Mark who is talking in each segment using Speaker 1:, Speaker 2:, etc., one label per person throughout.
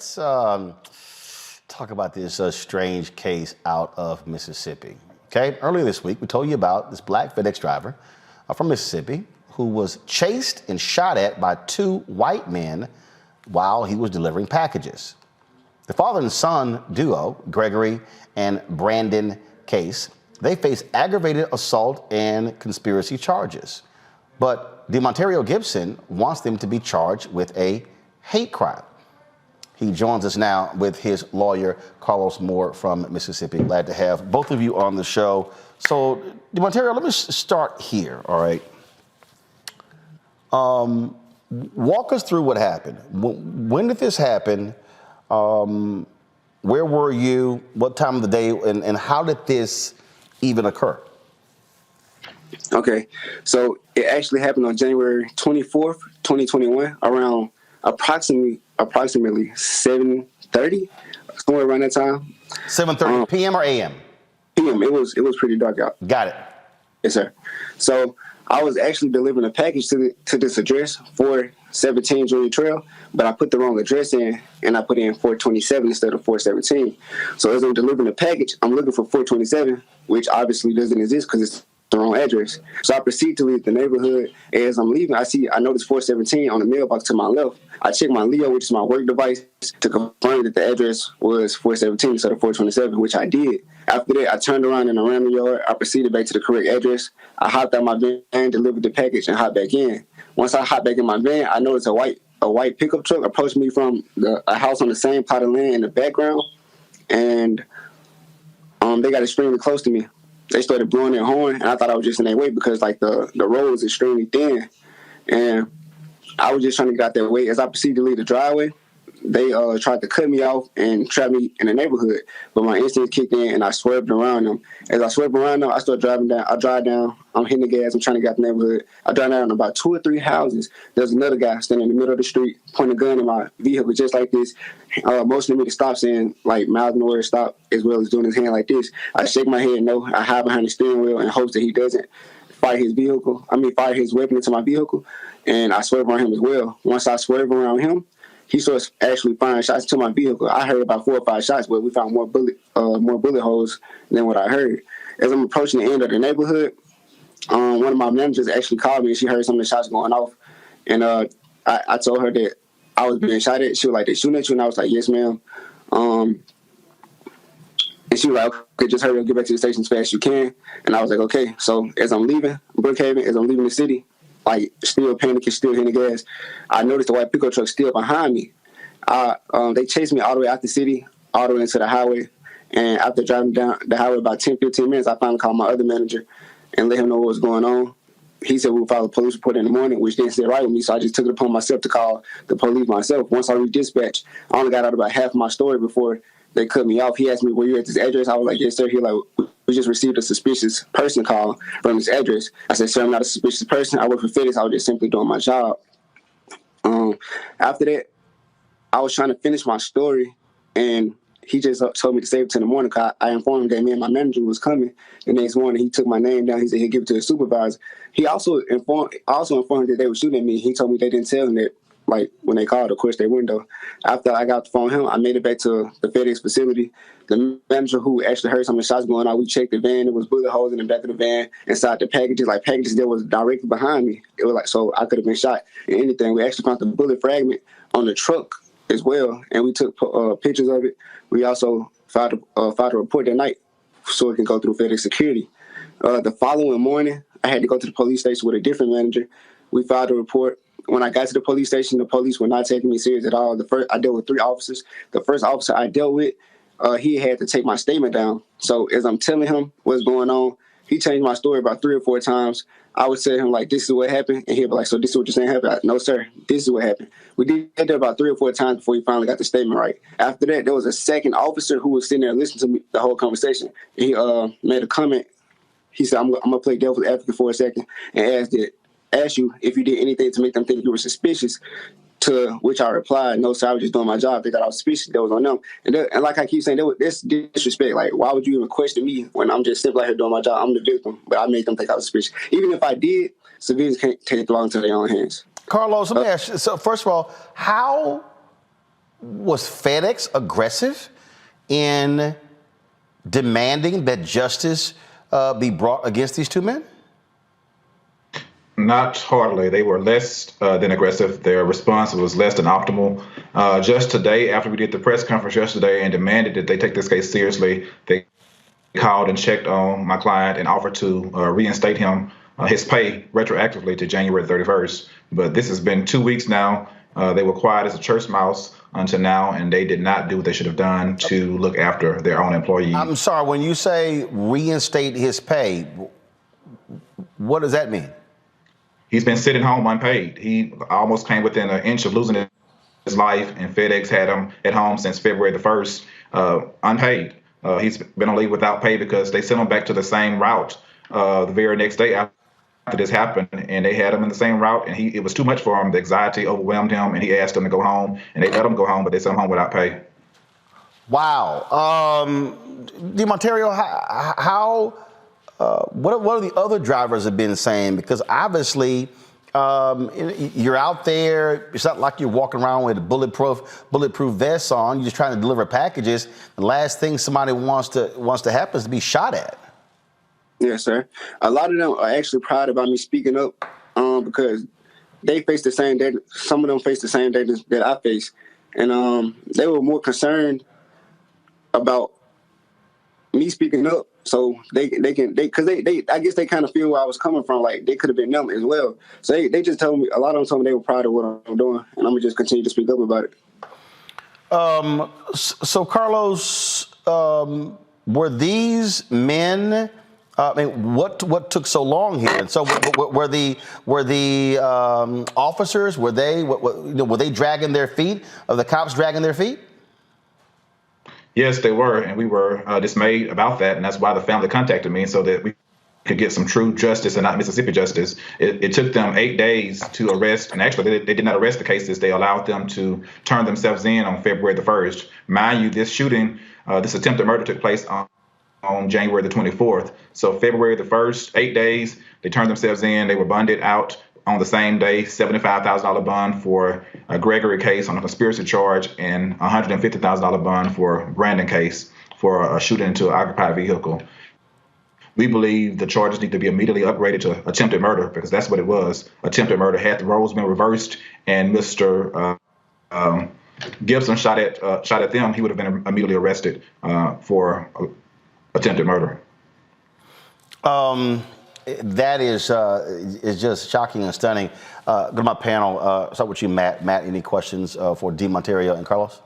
Speaker 1: Let's talk about this strange case out of Mississippi. Okay, earlier this week, we told you about this Black FedEx driver from Mississippi who was chased and shot at by two white men while he was delivering packages. The father and son duo, Gregory and Brandon Case, they face aggravated assault and conspiracy charges. But DeMontario Gibson wants them to be charged with a hate crime. He joins us now with his lawyer, Carlos Moore from Mississippi. Glad to have both of you on the show. So, DeMontario, let me start here, all right? Walk us through what happened. When did this happen? Where were you? What time of the day? And how did this even occur?
Speaker 2: Okay, so it actually happened on January 24th, 2021, around approximately 7:30, somewhere around that time.
Speaker 1: 7:30 p.m. or a.m.?
Speaker 2: PM. It was pretty dark out.
Speaker 1: Got it.
Speaker 2: Yes, sir. So I was actually delivering a package to this address, 417 Junior Trail, but I put the wrong address in, and I put in 427 instead of 417. So as I'm delivering the package, I'm looking for 427, which obviously doesn't exist because it's the wrong address. So I proceed to leave the neighborhood. As I'm leaving, I noticed 417 on the mailbox to my left. I check my Leo, which is my work device, to confirm that the address was 417 instead of 427, which I did. After that, I turned around in a random yard. I proceeded back to the correct address. I hopped out my van, delivered the package, and hopped back in. Once I hopped back in my van, I noticed a white pickup truck approached me from a house on the same plot of land in the background, and they got extremely close to me. They started blowing their horn, and I thought I was just in their way because like the road was extremely thin, and I was just trying to get out their way. As I proceeded to leave the driveway, they tried to cut me off and trap me in the neighborhood, but my instincts kicked in and I swerved around them. As I swerved around them, I started driving down. I drive down. I'm hitting the gas. I'm trying to get out the neighborhood. I drive down about 2 or 3 houses. There's another guy standing in the middle of the street, pointing a gun in my vehicle just like this, motioning me to stop, saying like mouthing the word stop, as well as doing his hand like this. I shake my head no. I hide behind the steering wheel in hopes that he doesn't fire his weapon into my vehicle, and I swerve around him as well. Once I swerve around him, he starts actually firing shots into my vehicle. I heard about 4 or 5 shots, but we found more bullet holes than what I heard. As I'm approaching the end of the neighborhood, one of my managers actually called me, and she heard some of the shots going off. And I told her that I was being shot at. She was like, "They're shooting at you," and I was like, "Yes, ma'am." And she was like, "Okay, just hurry up, get back to the station as fast as you can." And I was like, "Okay." So as I'm leaving Brookhaven, as I'm leaving the city, like still panicking, still hitting the gas, I noticed the white pickup truck still behind me. They chased me all the way out the city, all the way into the highway. And after driving down the highway about 10, 15 minutes, I finally called my other manager and let him know what was going on. He said we would file a police report in the morning, which didn't sit right with me, so I just took it upon myself to call the police myself. Once I reached dispatch, I only got out about half of my story before they cut me off. He asked me, "Were you at this address?" I was like, "Yes, sir." He was like, "We just received a suspicious person call from this address." I said, "Sir, I'm not a suspicious person. I work for FedEx. I was just simply doing my job." After that, I was trying to finish my story, and he just told me to save it till the morning. Cause I informed him that me and my manager was coming. The next morning, he took my name down. He said he'd give it to the supervisor. He also informed that they were shooting at me. He told me they didn't tell him that, like, when they called, of course, their window. After I got the phone him, I made it back to the FedEx facility. The manager who actually heard some of the shots going on, we checked the van. There was bullet holes in the back of the van, inside the packages, like packages that was directly behind me. It was like, so I could have been shot in anything. We actually found the bullet fragment on the truck as well, and we took pictures of it. We also filed a report that night so it can go through FedEx security. The following morning, I had to go to the police station with a different manager. We filed a report. When I got to the police station, the police were not taking me serious at all. I dealt with 3 officers. The first officer I dealt with, he had to take my statement down. So as I'm telling him what's going on, he changed my story about 3 or 4 times. I would say to him, like, "This is what happened." And he'd be like, "So this is what you're saying happened?" "No, sir, this is what happened." We did that about 3 or 4 times before he finally got the statement right. After that, there was a second officer who was sitting there listening to me the whole conversation. He made a comment. He said, I'm going to play devil's advocate for a second and ask you if you did anything to make them think you were suspicious. To which I replied, "No, sir, I was just doing my job. They thought I was suspicious. That was on them." And like I keep saying, that's disrespect. Like, why would you even question me when I'm just simply out here doing my job? I'm the victim, but I made them think I was suspicious. Even if I did, civilians can't take the law into their own hands.
Speaker 1: Carlos, let me ask you. So first of all, how Was FedEx aggressive in demanding that justice be brought against these two men?
Speaker 3: Not hardly. They were less than aggressive. Their response was less than optimal. Just today, after we did the press conference yesterday and demanded that they take this case seriously, they called and checked on my client and offered to reinstate him his pay retroactively to January 31st. But this has been 2 weeks now. They were quiet as a church mouse until now, and they did not do what they should have done to look after their own employees.
Speaker 1: I'm sorry, when you say reinstate his pay, what does that mean?
Speaker 3: He's been sitting home unpaid. He almost came within an inch of losing his life, and FedEx had him at home since February the 1st, unpaid. He's been on leave without pay because they sent him back to the same route the very next day after this happened, and they had him in the same route, and it was too much for him. The anxiety overwhelmed him, and he asked them to go home, and they let him go home, but they sent him home without pay.
Speaker 1: Wow. DeMonterio, what are the other drivers have been saying? Because obviously you're out there. It's not like you're walking around with a bulletproof vest on. You're just trying to deliver packages. The last thing somebody wants to happen is to be shot at.
Speaker 2: Yes, sir. A lot of them are actually proud about me speaking up because they face the same day. Some of them face the same day that I face. And they were more concerned about me speaking up so I guess they kind of feel where I was coming from. Like they could have been them as well. So they just told me, a lot of them told me they were proud of what I'm doing. And I'm going to just continue to speak up about it.
Speaker 1: So Carlos, were these men, what took so long here? And so were the officers, were they dragging their feet? Are the cops dragging their feet?
Speaker 3: Yes, they were, and we were dismayed about that, and that's why the family contacted me so that we could get some true justice and not Mississippi justice. It took them 8 days to arrest, and actually they did not arrest the cases. They allowed them to turn themselves in on February the 1st. Mind you, this shooting, this attempted murder took place on January the 24th. So February the 1st, 8 days, they turned themselves in. They were bonded out on the same day, $75,000 bond for a Gregory case on a conspiracy charge and $150,000 bond for Brandon Case for a shooting into an occupied vehicle. We believe the charges need to be immediately upgraded to attempted murder because that's what it was. Attempted murder. Had the roles been reversed and Mr. Gibson shot at them, he would have been immediately arrested for attempted murder.
Speaker 1: That is just shocking and stunning. Go to my panel. Start with you, Matt. Matt, any questions for DeMonterio and Carlos?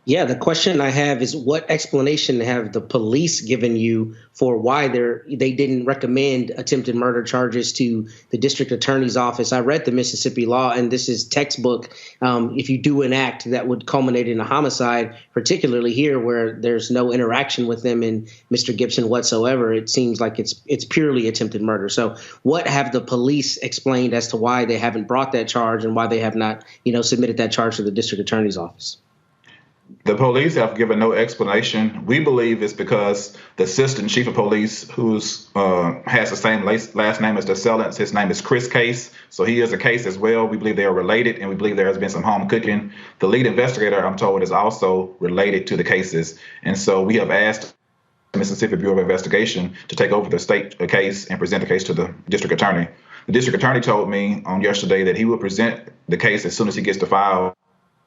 Speaker 4: Yeah, the question I have is what explanation have the police given you for why they didn't recommend attempted murder charges to the district attorney's office? I read the Mississippi law, and this is textbook. If you do an act that would culminate in a homicide, particularly here where there's no interaction with them and Mr. Gibson whatsoever, it seems like it's purely attempted murder. So what have the police explained as to why they haven't brought that charge and why they have not, submitted that charge to the district attorney's office?
Speaker 3: The police have given no explanation. We believe it's because the assistant chief of police, who's has the same last name as the assailant, his name is Chris Case, so he is a Case as well. We believe they are related, and we believe there has been some home cooking. The lead investigator, I'm told, is also related to the cases, and so we have asked the Mississippi Bureau of Investigation to take over the state case and present the case to the district attorney. The district attorney told me on yesterday that he will present the case as soon as he gets the file.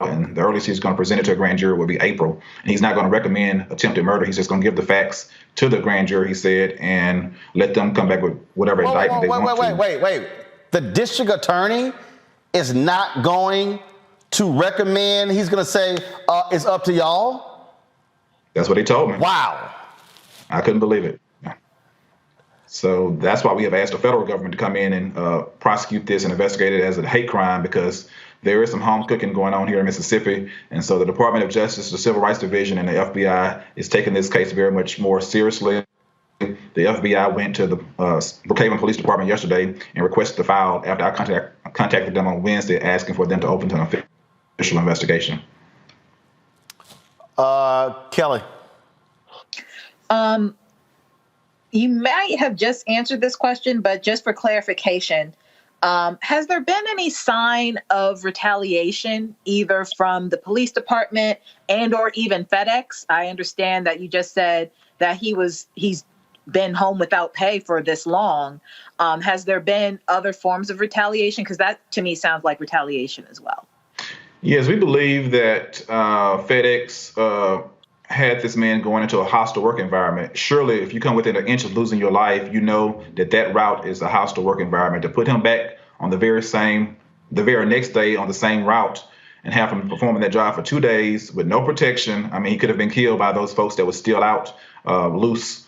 Speaker 3: And the earliest he's going to present it to a grand jury will be April. And he's not going to recommend attempted murder. He's just going to give the facts to the grand jury, he said, and let them come back with whatever indictment they want to.
Speaker 1: Wait. The district attorney is not going to recommend. He's going to say, it's up to y'all?
Speaker 3: That's what he told me.
Speaker 1: Wow.
Speaker 3: I couldn't believe it. So that's why we have asked the federal government to come in and prosecute this and investigate it as a hate crime, because there is some home cooking going on here in Mississippi. And so the Department of Justice, the Civil Rights Division, and the FBI is taking this case very much more seriously. The FBI went to the Brookhaven Police Department yesterday and requested the file after I contacted them on Wednesday asking for them to open an official investigation.
Speaker 1: Kelly.
Speaker 5: You might have just answered this question, but just for clarification, Has there been any sign of retaliation either from the police department and or even FedEx? I understand that you just said that he's been home without pay for this long. Has there been other forms of retaliation? Because that to me sounds like retaliation as well.
Speaker 3: Yes, we believe that FedEx had this man going into a hostile work environment. Surely, if you come within an inch of losing your life, you know that route is a hostile work environment. To put him back on the very next day on the same route and have him performing that job for 2 days with no protection. I mean, he could have been killed by those folks that were still out loose,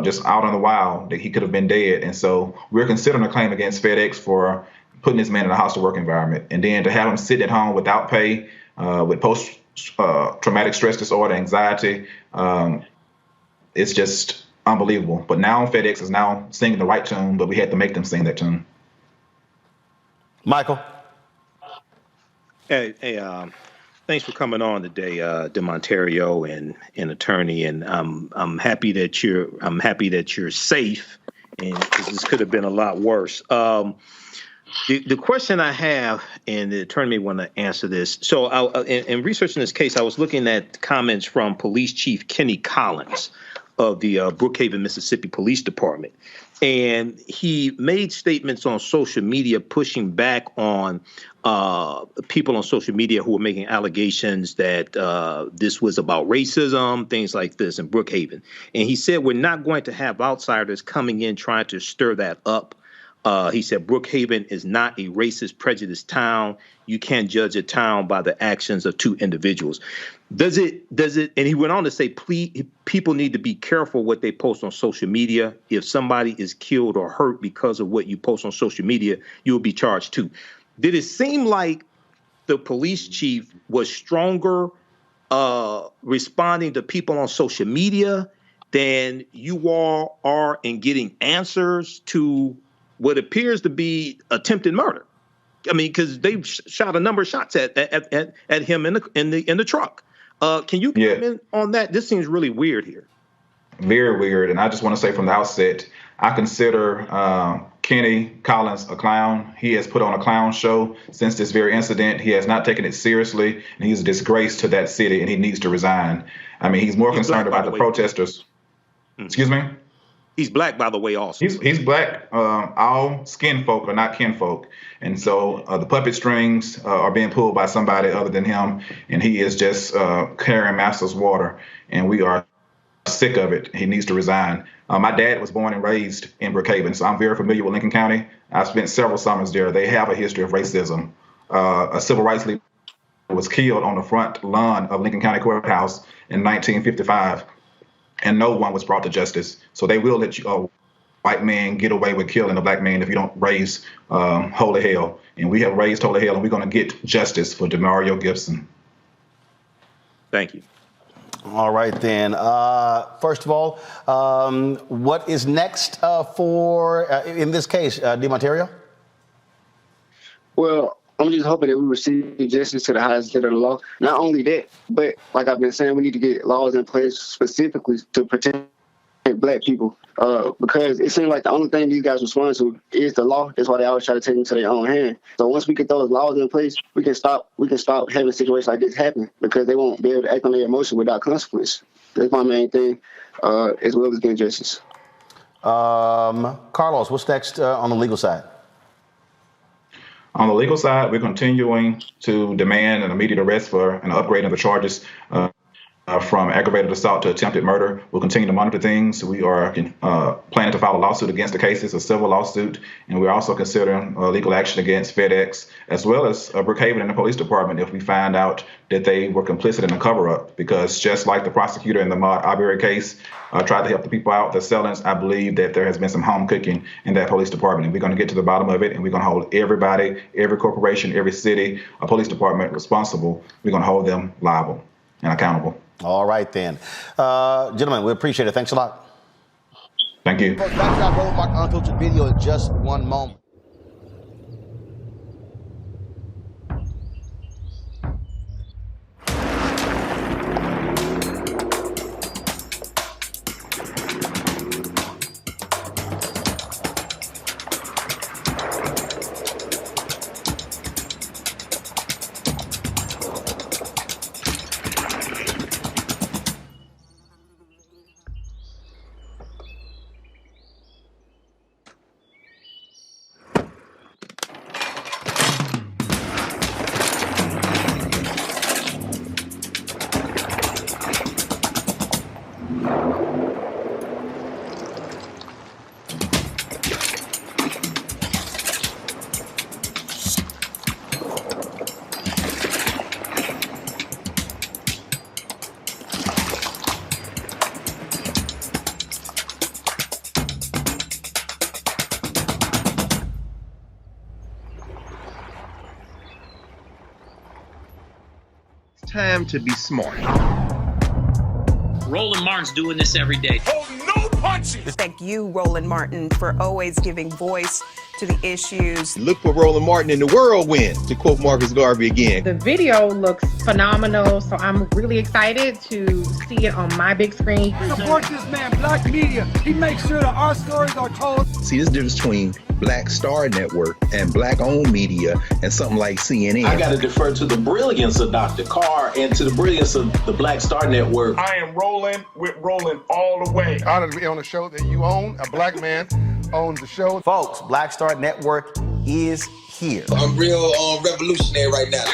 Speaker 3: just out on the wild. That he could have been dead. And so we're considering a claim against FedEx for putting this man in a hostile work environment. And then to have him sitting at home without pay, with post-traumatic stress disorder, anxiety, it's just unbelievable. But now FedEx is now singing the right tune, but we had to make them sing that tune.
Speaker 1: Michael.
Speaker 6: Hey, thanks for coming on today, DeMontario and attorney. And I'm happy that you're safe, and 'cause this could have been a lot worse. The question I have, and the attorney may want to answer this. So in researching this case, I was looking at comments from Police Chief Kenny Collins of the Brookhaven, Mississippi Police Department. And he made statements on social media pushing back on people on social media who were making allegations that this was about racism, things like this in Brookhaven. And he said, we're not going to have outsiders coming in trying to stir that up. He said, Brookhaven is not a racist, prejudiced town. You can't judge a town by the actions of two individuals. Does it, and he went on to say, please, people need to be careful what they post on social media. If somebody is killed or hurt because of what you post on social media, you will be charged too. Did it seem like the police chief was stronger responding to people on social media than you all are in getting answers to what appears to be attempted murder? I mean, because they shot a number of shots at him in the truck. Can you comment on that? This seems really weird here.
Speaker 3: Very weird. And I just want to say from the outset, I consider Kenny Collins a clown. He has put on a clown show since this very incident. He has not taken it seriously, and he's a disgrace to that city, and he needs to resign. I mean, he's more concerned about the protesters. Excuse me?
Speaker 6: He's black, by the way, also.
Speaker 3: He's black. All skin folk are not kinfolk. And so the puppet strings are being pulled by somebody other than him, and he is just carrying master's water, and we are sick of it. He needs to resign. My dad was born and raised in Brookhaven, so I'm very familiar with Lincoln County. I've spent several summers there. They have a history of racism. A civil rights leader was killed on the front lawn of Lincoln County Courthouse in 1955. And no one was brought to justice. So they will let you, a white man get away with killing a black man if you don't raise holy hell. And we have raised holy hell, and we're going to get justice for Demario Gibson.
Speaker 6: Thank you.
Speaker 1: All right, then. First of all, what is next in this case, DeMontario?
Speaker 2: Well, I'm just hoping that we receive justice to the highest standard of the law. Not only that, but like I've been saying, we need to get laws in place specifically to protect black people. Because it seems like the only thing these guys respond to is the law. That's why they always try to take it into their own hand. So once we get those laws in place, we can stop having situations like this happen, because they won't be able to act on their emotions without consequence. That's my main thing, as well as getting justice.
Speaker 1: Carlos, what's next on the legal side?
Speaker 3: On the legal side, we're continuing to demand an immediate arrest for an upgrade of the charges from aggravated assault to attempted murder. We'll continue to monitor things. We are planning to file a lawsuit against the cases, a civil lawsuit, and we're also considering legal action against FedEx, as well as Brookhaven and the police department if we find out that they were complicit in a cover-up. Because just like the prosecutor in the Ahmaud Arbery case tried to help the people out, the Sellers, I believe that there has been some home cooking in that police department, and we're going to get to the bottom of it, and we're going to hold everybody, every corporation, every city, a police department responsible. We're going to hold them liable and accountable.
Speaker 1: All right, then. Gentlemen, we appreciate it. Thanks a lot.
Speaker 3: Thank you.
Speaker 1: Back to that Roland Martin unfiltered video in just one moment.
Speaker 7: time to be smart.
Speaker 8: Roland Martin's doing this every day.
Speaker 9: Oh, no punching!
Speaker 10: Thank you, Roland Martin, for always giving voice to the issues.
Speaker 7: Look for Roland Martin in the whirlwind, to quote Marcus Garvey again.
Speaker 11: The video looks phenomenal, so I'm really excited to see it on my big screen.
Speaker 9: Support this man, Black Media. He makes sure that our stories are told.
Speaker 12: See, there's a difference between Black Star Network and Black-owned media and something like CNN.
Speaker 13: I got to defer to the brilliance of Dr. Carr and to the brilliance of the Black Star Network.
Speaker 9: I am rolling with Roland all the way.
Speaker 14: Honored to be on a show that you own. A black man owns the show.
Speaker 1: Folks, Black Star Network is here.
Speaker 15: I'm real revolutionary right now.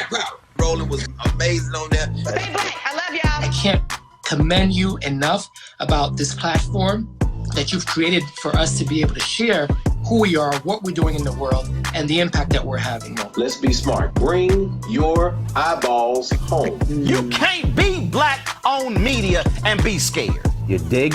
Speaker 15: Roland was amazing on there.
Speaker 16: Stay black. I love y'all.
Speaker 17: I can't commend you enough about this platform that you've created for us to be able to share who we are, what we're doing in the world, and the impact that we're having.
Speaker 13: Let's be smart. Bring your eyeballs home.
Speaker 1: You can't be Black-owned media and be scared. You dig?